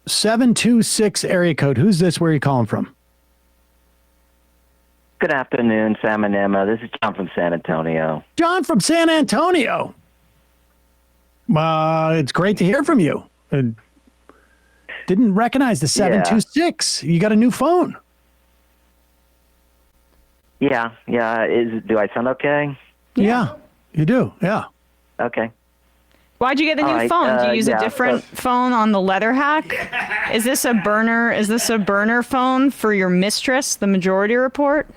726 area code. Who's this? Where are you calling from? Good afternoon, Sam and Emma. This is John from San Antonio. John from San Antonio. It's great to hear from you. Didn't recognize the 726. You got a new phone. Yeah. Do I sound okay? Yeah, you do. Yeah. Okay. Why'd you get the new phone? Do you use a different phone on the leather hack? Is this a burner? Is this a burner phone for your mistress, the Majority Report?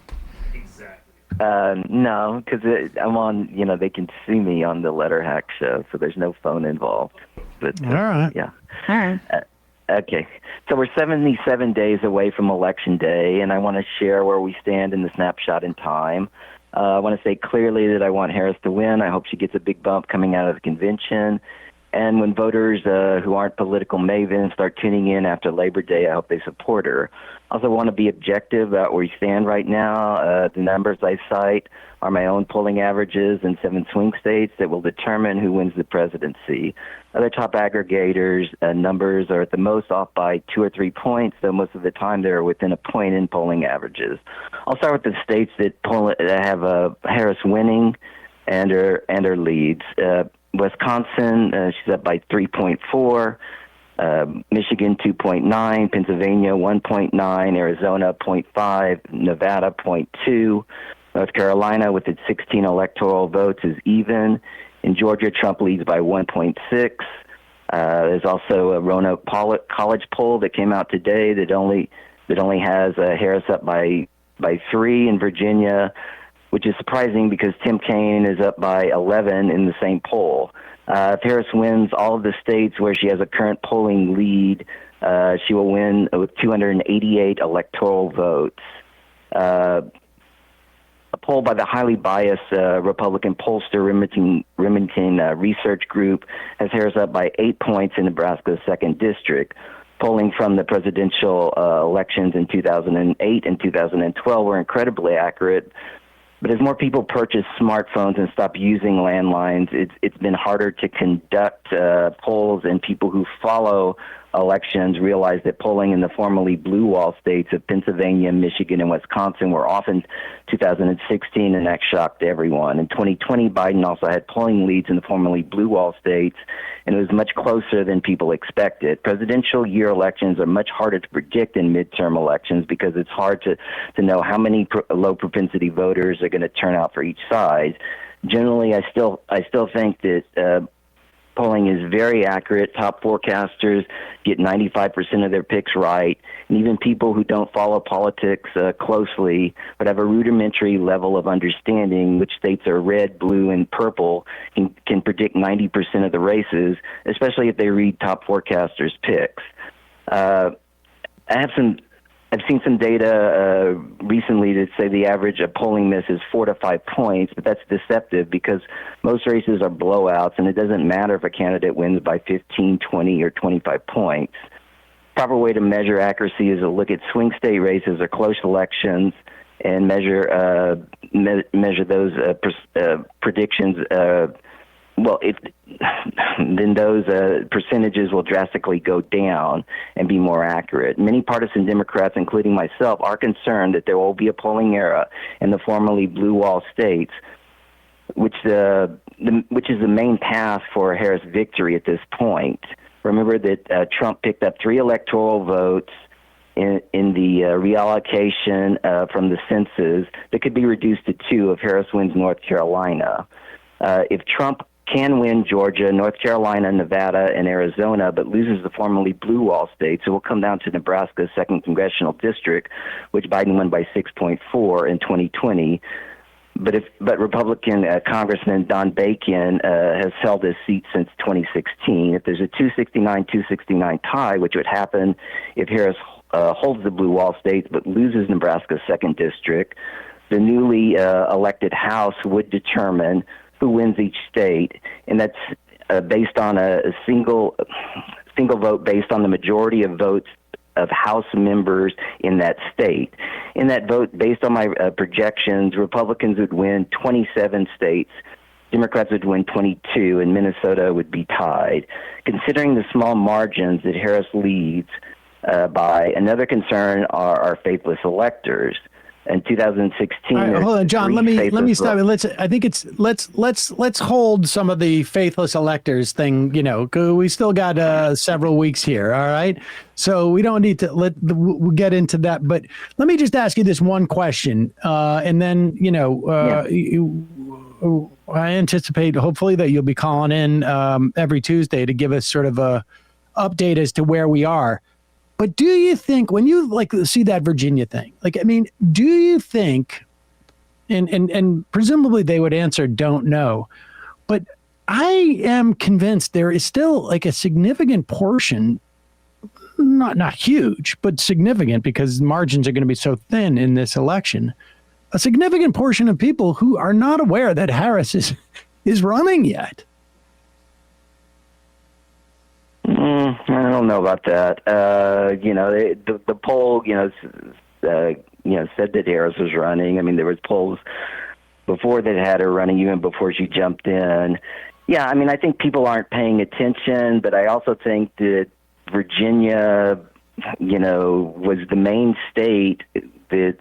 No, because I'm on, they can see me on the Letter Hack show, so there's no phone involved. But, all right. Yeah. All right. Okay. So we're 77 days away from Election Day, and I want to share where we stand in the snapshot in time. I want to say clearly that I want Harris to win. I hope she gets a big bump coming out of the convention. And when voters who aren't political mavens start tuning in after Labor Day, I hope they support her. I also want to be objective about where we stand right now. The numbers I cite are my own polling averages in 7 swing states that will determine who wins the presidency. Other top aggregators' numbers are at the most off by 2 or 3 points, though most of the time they're within a point in polling averages. I'll start with the states that have Harris winning and her leads. Wisconsin, she's up by 3.4. Michigan 2.9, Pennsylvania 1.9, Arizona 0.5, Nevada 0.2. North Carolina, with its 16 electoral votes, is even. In Georgia, Trump leads by 1.6. There's also a Roanoke College poll that came out today that only has Harris up by 3. In Virginia, which is surprising because Tim Kaine is up by 11 in the same poll. If Harris wins all of the states where she has a current polling lead, she will win with 288 electoral votes. A poll by the highly biased Republican pollster Remington Research Group has Harris up by 8 points in Nebraska's 2nd District. Polling from the presidential elections in 2008 and 2012 were incredibly accurate. But as more people purchase smartphones and stop using landlines, it's been harder to conduct polls, and people who follow elections realize that polling in the formerly blue wall states of Pennsylvania, Michigan, and Wisconsin were off in 2016, and that shocked everyone. In 2020, Biden also had polling leads in the formerly blue wall states, and it was much closer than people expected. Presidential year elections are much harder to predict than midterm elections because it's hard to know how many low propensity voters are going to turn out for each side. Generally, I still think that polling is very accurate. Top forecasters get 95% of their picks right, and even people who don't follow politics closely but have a rudimentary level of understanding, which states are red, blue, and purple, can predict 90% of the races, especially if they read top forecasters' picks. I've seen some data recently that say the average of polling miss is 4 to 5 points, but that's deceptive because most races are blowouts, and it doesn't matter if a candidate wins by 15, 20, or 25 points. Proper way to measure accuracy is to look at swing state races or close elections and measure those predictions. Then those percentages will drastically go down and be more accurate. Many partisan Democrats, including myself, are concerned that there will be a polling era in the formerly blue wall states, which is the main path for Harris' victory at this point. Remember that Trump picked up 3 electoral votes in the reallocation from the census that could be reduced to 2 if Harris wins North Carolina. If Trump can win Georgia, North Carolina, Nevada, and Arizona, but loses the formerly blue wall states, it will come down to Nebraska's 2nd congressional district, which Biden won by 6.4 in 2020. But Republican Congressman Don Bacon has held his seat since 2016. If there's a 269-269 tie, which would happen if Harris holds the blue wall states but loses Nebraska's 2nd district, the newly elected House would determine who wins each state, and that's based on a single vote based on the majority of votes of House members in that state. In that vote, based on my projections, Republicans would win 27 states, Democrats would win 22 and Minnesota would be tied. Considering the small margins that Harris leads by, another concern are our faithless electors. In 2016, all right, hold on, John. Let me stop you. Let's hold some of the faithless electors thing. You know, we still got several weeks here. All right, so we don't need to we'll get into that. But let me just ask you this one question, and then I anticipate hopefully that you'll be calling in every Tuesday to give us sort of a update as to where we are. But do you think when you see that Virginia thing, do you think, and presumably they would answer, don't know, but I am convinced there is still a significant portion, not huge, but significant because margins are going to be so thin in this election, a significant portion of people who are not aware that Harris is running yet. I don't know about that. The poll, said that Harris was running. I mean, there was polls before that had her running, even before she jumped in. Yeah, I mean, I think people aren't paying attention, but I also think that Virginia, was the main state that,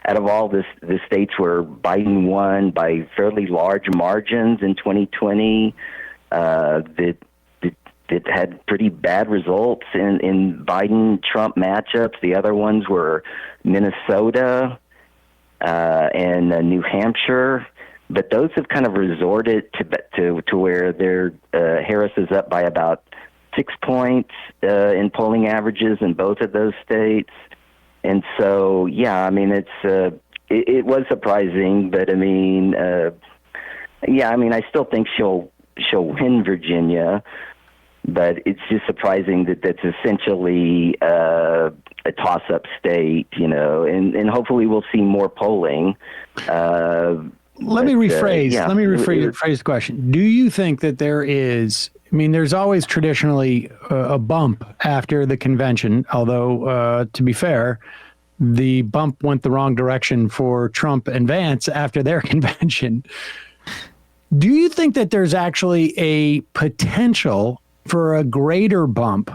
out of all the states where Biden won by fairly large margins in 2020, that had pretty bad results in Biden-Trump matchups. The other ones were Minnesota and New Hampshire, but those have kind of resorted to where Harris is up by about 6 points in polling averages in both of those states. And so, yeah, I mean, it was surprising, but I mean, I still think she'll win Virginia. But it's just surprising that that's essentially a toss-up state, and hopefully we'll see more polling. Let me rephrase the question. Do you think that there is, there's always traditionally a bump after the convention, although, to be fair, the bump went the wrong direction for Trump and Vance after their convention. Do you think that there's actually a potential for a greater bump?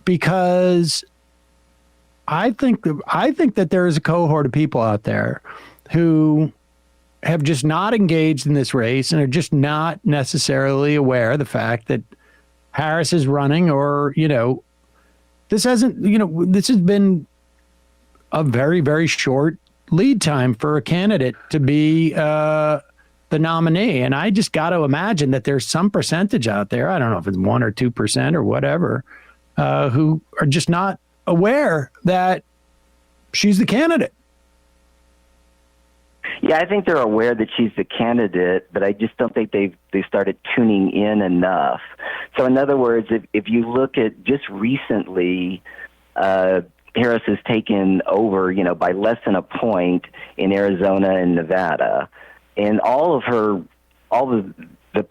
Because I think that there is a cohort of people out there who have just not engaged in this race and are just not necessarily aware of the fact that Harris is running, or, this has been a very, very short lead time for a candidate to be the nominee. And I just got to imagine that there's some percentage out there, I don't know if it's 1 or 2% or whatever, who are just not aware that she's the candidate. Yeah, I think they're aware that she's the candidate, but I just don't think they started tuning in enough. So in other words, if you look at just recently, Harris has taken over, by less than a point in Arizona and Nevada. And all the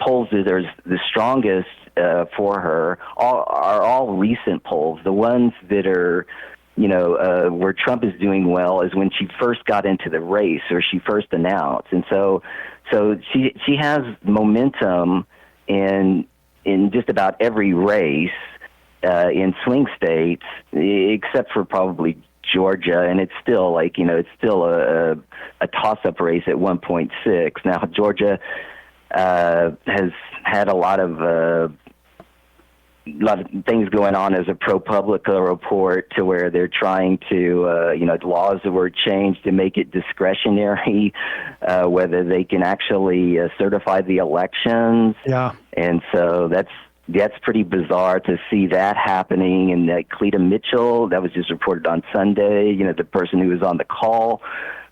polls that are the strongest for her are all recent polls. The ones that are, where Trump is doing well is when she first got into the race or she first announced. And so she has momentum in just about every race in swing states, except for probably Georgia, and it's still a toss-up race at 1.6. Now Georgia has had a lot of things going on as a ProPublica report, to where they're trying to laws that were changed to make it discretionary whether they can actually certify the elections. Yeah, and so that's pretty bizarre to see that happening. And Cleta Mitchell, that was just reported on Sunday, the person who was on the call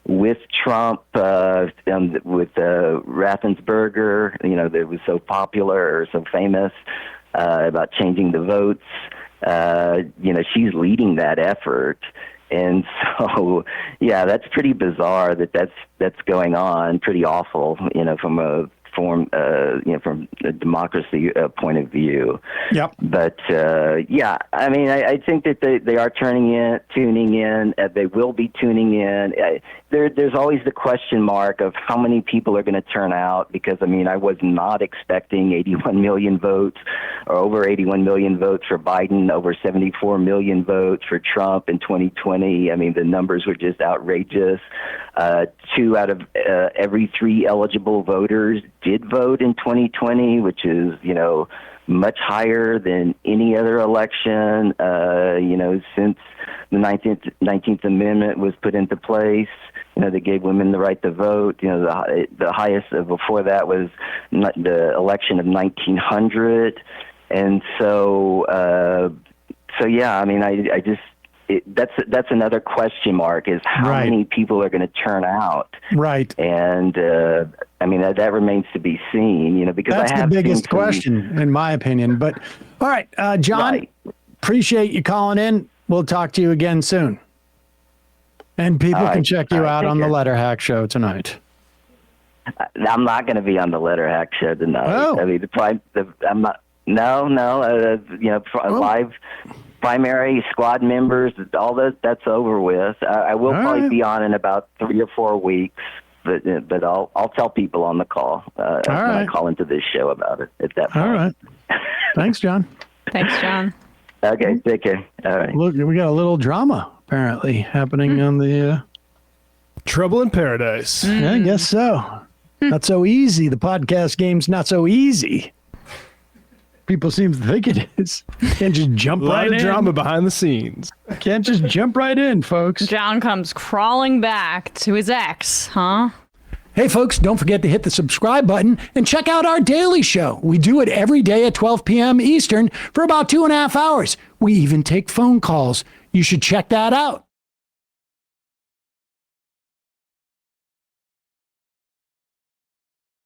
with Trump, with Raffensperger, that was so popular or so famous about changing the votes. She's leading that effort. And so, yeah, that's pretty bizarre that's going on, pretty awful, from a from a democracy point of view. Yep. But I think that they are tuning in. They will be tuning in. there's always the question mark of how many people are going to turn out, because, I mean, I was not expecting 81 million votes or over 81 million votes for Biden, over 74 million votes for Trump in 2020. I mean, the numbers were just outrageous. 2 out of every 3 eligible voters did vote in 2020, which is, much higher than any other election, since the 19th Amendment was put into place. They gave women the right to vote. The highest before that was the election of 1900. And so yeah, I mean, I just, that's another question mark, is how many people are going to turn out. Right. And, I mean, that remains to be seen, because that's I have the biggest question, in my opinion. But all right, John, appreciate you calling in. We'll talk to you again soon. And people can check you out on the Letter Hack Show tonight. I'm not going to be on the Letter Hack Show tonight. Oh. I mean, I'm not. No. Live primary squad members, all that's over with. I will probably be on in about 3 or 4 weeks, but I'll tell people on the call when I call into this show about it at that point. All right. Thanks, John. Thanks, John. Okay, take care. All right. Look, we got a little drama apparently happening on the Trouble in Paradise. Yeah, I guess so. Not so easy. The podcast game's not so easy. People seem to think it is. Can't just jump A lot right of in. drama behind the scenes. Can't just jump right in, folks. John comes crawling back to his ex, huh? Hey, folks, don't forget to hit the subscribe button and check out our daily show. We do it every day at 12 p.m. Eastern for about 2.5 hours. We even take phone calls. You should check that out.